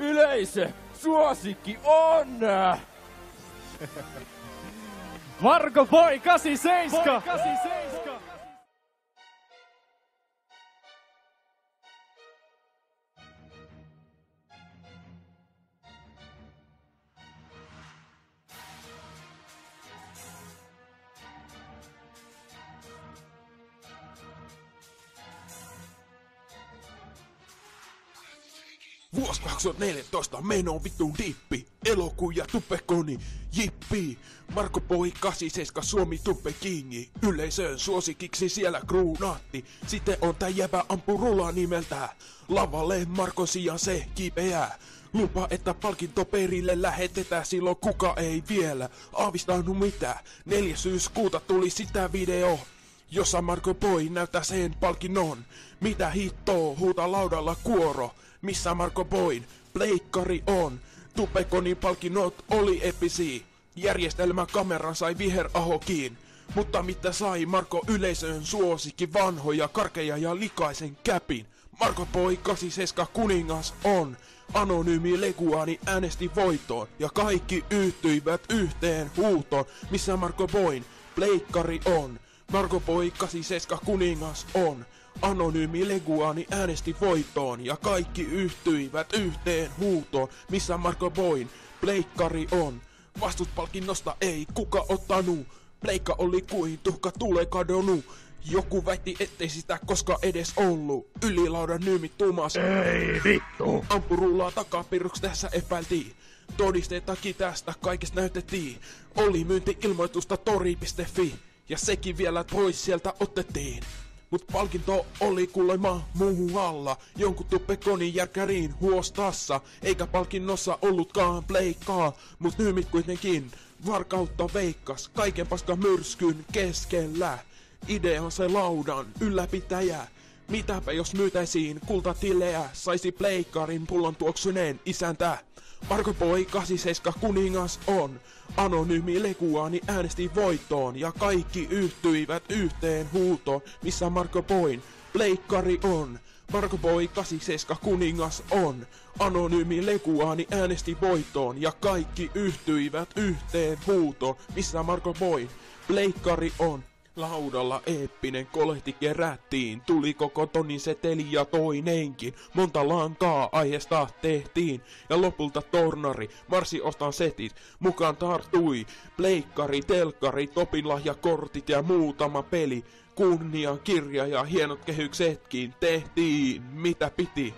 Yleisö, suosikki on... Marko Boy 87! Vuosi 2014, meno vitun dippi, elokuu ja tuppekoni, jippi. Marko Boy 87, Suomi tuppe kingi, yleisön suosikiksi siellä kruunaatti. Sitten on tää jäbä Ampurulla nimeltä, lavalle Markon sijaan se kipeää. Lupa, että palkinto perille lähetetään, silloin kuka ei vielä aavistanut mitä. 4. syyskuuta tuli sitä video, jossa Marko Boy näyttää sen palkinnon. Mitä hittoo, huuta laudalla kuoro. Missä Marko Boyn pleikkari on? Tuppekonin palkinnot oli episi. Järjestelmäkameran sai Viherahokin. Mutta mitä sai Marko yleisön suosikki vanhoja, karkeja ja likaisen käpin? Marko Boy 87 kuningas on. Anonyymi Leguani äänesti voittoon. Ja kaikki yhtyivät yhteen huutoon. Missä Marko Boyn pleikkari on? Marko Boy 87 kuningas on. Anonyymi Leguani äänesti voittoon ja kaikki yhtyivät yhteen huutoon. Missä Marko Boyn pleikkari on? Vastuspalkinnosta ei kuka ottanut. Pleikka oli kuin tuhka tulee kadonnut. Joku väitti ettei sitä koska edes ollut. Ylilaudan nyymit tuumas. Ei vittu! Ampurullaa takapiruks tässä epäiltiin. Todisteitakin tästä kaikesta näytettiin. Oli myynti-ilmoitusta tori.fi. Ja sekin vielä pois sieltä otettiin. Mut palkinto oli kuulemma muualla, jonkun tuppekonin järkäriin huostassa. Eikä palkinnossa ollutkaan pleikkaa, mut nyymit kuitenkin varkautta veikkas kaiken paskan myrskyn keskellä. Idea on se laudan ylläpitäjä. Mitäpä jos myytäisiin kultatileä, saisi pleikkarin pullon tuoksuneen isäntä. Marko Boy 87 kuningas on. Anonyymi Leguani äänesti voittoon ja kaikki yhtyivät yhteen huutoon. Missä Marko Boyn pleikkari on? Marko Boy 87 kuningas on. Anonyymi Leguani äänesti voittoon ja kaikki yhtyivät yhteen huutoon. Missä Marko Boyn pleikkari on? Laudalla eeppinen kolehti kerättiin, tuli koko tonin seteli ja toinenkin. Monta lankaa aiheesta tehtiin, ja lopulta tornari marssi ostaan setit. Mukaan tarttui pleikkari, telkkari, topinlahjakortit ja muutama peli. Kunnian kirja ja hienot kehyksetkin tehtiin, mitä piti.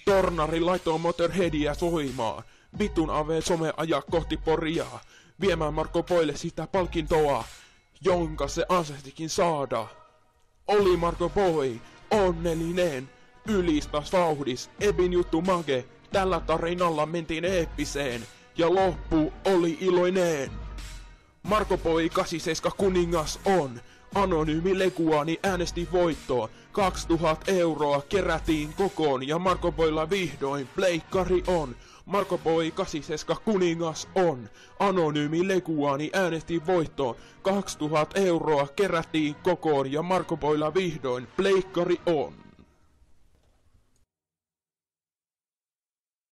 Tornari laittoi Motorheadia soimaan, vitun ave some ajaa kohti Poria, viemään Marko Boylle sitä palkintoa, jonka se ansehtikin saada. Oli Marko Boy onnellinen, ylistas vauhdis, Ebin juttu mage, tällä tarinalla mentiin eeppiseen, ja loppu oli iloinen. Marko Boy 87 kuningas on, anonyymi Leguani äänesti voittoon, 2000 euroa kerätiin kokoon, ja Marko Boylla vihdoin pleikkari on. Marko Boy 87 kuningas on. Anonyymi Leguani äänesti voittoon. 2000 euroa kerättiin kokoon ja Marko Boylla vihdoin pleikkari on.